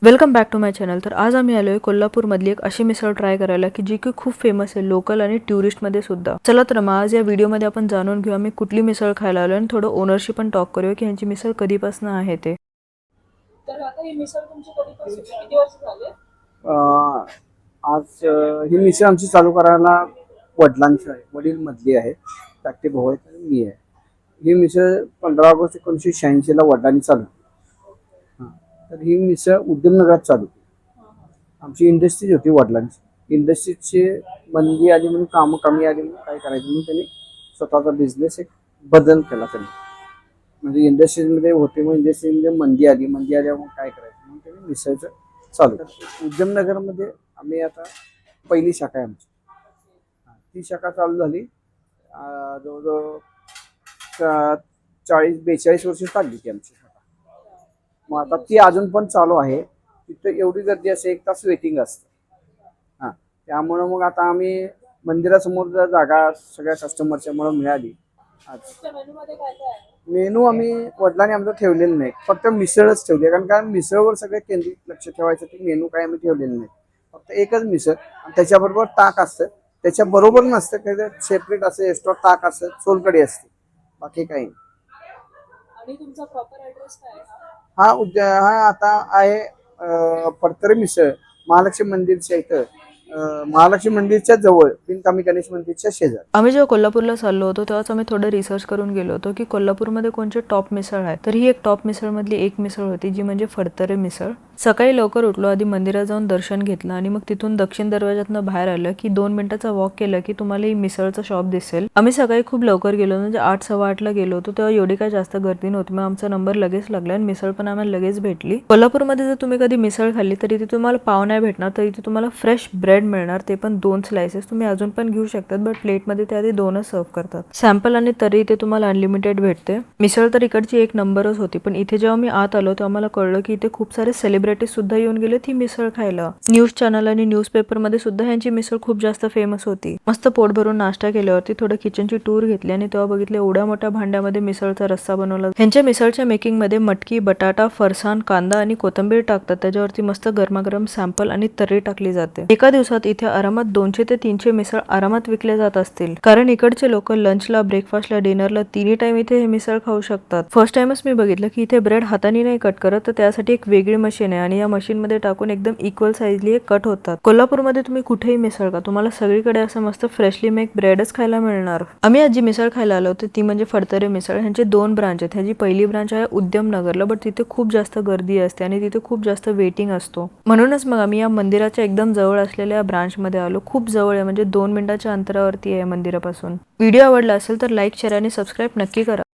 Welcome back to my channel. तर आज आम्ही आलोय कोल्हापूरमधली एक अशी मिसळ ट्राय करायला की जी की खूप फेमस आहे लोकल आणि टुरिस्टमध्ये सुद्धा। चला तर मग आज या व्हिडिओमध्ये आपण जाणून घेऊ आम्ही कुठली मिसळ खायला आलोय आणि थोडं ओनरशी पण टॉक करूया की यांची मिसळ कधीपासून आहे ते। तर आता ही मिसळ तुमची कधीपासून किती वर्ष झाले? आज ही मिसळ आमची चालू करायला वडिलांची आहे, वडील मधली आहे, धाकटे भाऊ आहेत आणि मी आहे। ही मिसळ 15 ऑगस्ट 1986 वडिलांनी चालू केली। तर ही मिसळ उद्यमनगरात चालू केली। आमची इंडस्ट्रीज होती वडिलांची, इंडस्ट्रीजची मंदी आली म्हणून कामं कमी आली म्हणून काय करायचं म्हणून त्यांनी स्वतःचा बिझनेस एक बदल केला त्यांनी। म्हणजे इंडस्ट्रीजमध्ये होते मग इंडस्ट्रीमध्ये मंदी आल्यावर मग काय करायचं म्हणून त्यांनी मिसळचं चालू केलं। उद्यमनगरमध्ये आम्ही आता पहिली शाखा आहे आमची। ती शाखा चालू झाली जवळजवळ 40-42 वर्ष चालली ती आमची शाखा। मग आता ती अजून पण चालू आहे। तिथं एवढी गर्दी असते, 1 तास वेटिंग असतं। त्यामुळं मग आता आम्ही मंदिरासमोर जागा सगळ्या कस्टमरच्या मुळे मिळाली। मेनूमध्ये काय काय आहे? मेनू आम्ही वडिलांनी आमचं ठेवलेलं नाही, फक्त मिसळच ठेवली आहे। कारण मिसळवर सगळे केंद्रित लक्ष ठेवायचं, ती मेनू काय आम्ही ठेवलेलं नाही। फक्त एकच मिसळ आणि त्याच्याबरोबर ताक असतं, त्याच्याबरोबर नसतं काही सेपरेट असं एक्स्ट्रा ताक असतं, सोलकढी असते, बाकी काही नाही। आणि तुमचा प्रॉपर ऍड्रेस काय आहे? हा आता आहे फडतरे मिसळ, महालक्ष्मी मंदिरच्या इथं, महालक्ष्मी मंदिरच्या जवळ, बिनकामी गणेश मंदिरच्या शेजारी। आम्ही जेव्हा कोल्हापूरला चाललो होतो तेव्हाच आम्ही थोडं रिसर्च करून गेलो होतो की कोल्हापूरमध्ये कोणते टॉप मिसळ आहे। तर ही एक टॉप मिसळमधली एक मिसळ होती जी म्हणजे फडतरे मिसळ। सकाळी लवकर उठलो, आधी मंदिरात जाऊन दर्शन घेतलं आणि मग तिथून दक्षिण दरवाजातनं बाहेर आलं की 2 मिनिटाचा वॉक केला की तुम्हाला ही मिसळचं शॉप दिसेल। आम्ही सकाळी खूप लवकर गेलो, म्हणजे 8-8:15 गेलो होतो, तेव्हा एवढी काय जास्त गर्दी नव्हती। मग आमचा नंबर लगेच लागला आणि मिसळ पण आम्हाला लगेच भेटली। कोल्हापूरमध्ये जर तुम्ही कधी मिसळ खाल्ली तर इथे तुम्हाला पाव नाही भेटणार, तर इथे तुम्हाला फ्रेश ब्रेड मिळणार, ते पण 2 स्लाइसेस तुम्ही अजून पण घेऊ शकतात, बट प्लेटमध्ये ते आधी 2च सर्व करतात। सॅम्पल आणि तरी इथे तुम्हाला अनलिमिटेड भेटते। मिसळ तर इकडची एक नंबरच होती, पण इथे जेव्हा मी आत आलो तेव्हा मला कळलं की इथे खूप सारे सेलिब्रिटीज सुद्धा येऊन गेले ही मिसळ खायला। न्यूज चॅनल आणि न्यूजपेपर मध्ये सुद्धा ह्यांची मिसळ खूप जास्त फेमस होती। मस्त पोट भरून नाश्ता केल्यावरती थोडं किचनची टूर घेतली आणि तेव्हा बघितलं एवढ्या मोठ्या भांड्यामध्ये मिसळचा रस्सा बनवला। ह्यांच्या मिसळच्या मेकिंग मध्ये मटकी, बटाटा, फरसाण, कांदा आणि कोथिंबीर टाकतात, त्याच्यावरती मस्त गरमागरम सॅम्पल आणि तर्री टाकली जाते। एका दिवसात इथे आरामात 200 ते 300 मिसळ आरामात विकले जात असतील, कारण इकडचे लोक लंचला, ब्रेकफास्टला, डिनरला तिन्ही टाइम इथे हे मिसळ खाऊ शकतात। फर्स्ट टाइमच मी बघितलं की इथे ब्रेड हाताने नाही कट करत, तर त्यासाठी एक वेगळी मशीन आहे आणि या मशीन मध्ये टाकून एकदम इक्वल साईजली कट होतात। कोल्हापूरमध्ये तुम्ही कुठेही मिसळ का, तुम्हाला सगळीकडे असं मस्त फ्रेशली मेक ब्रेडच खायला मिळणार। आम्ही आज जी मिसळ खायला आलो होतो ती म्हणजे फडतरे मिसळ। ह्यांचे 2 ब्रांच आहेत। ह्याची पहिली ब्रांच आहे उद्यमनगरला, बट तिथे खूप जास्त गर्दी असते आणि तिथे खूप जास्त वेटिंग असतो, म्हणूनच मग आम्ही या मंदिराच्या एकदम जवळ असलेल्या ब्रांच मध्ये आलो। खूप जवळ आहे, म्हणजे 2 मिनिटाच्या अंतरावरती आहे मंदिरापासून। व्हिडिओ आवडला असेल तर लाईक, शेअर आणि सबस्क्राईब नक्की करा।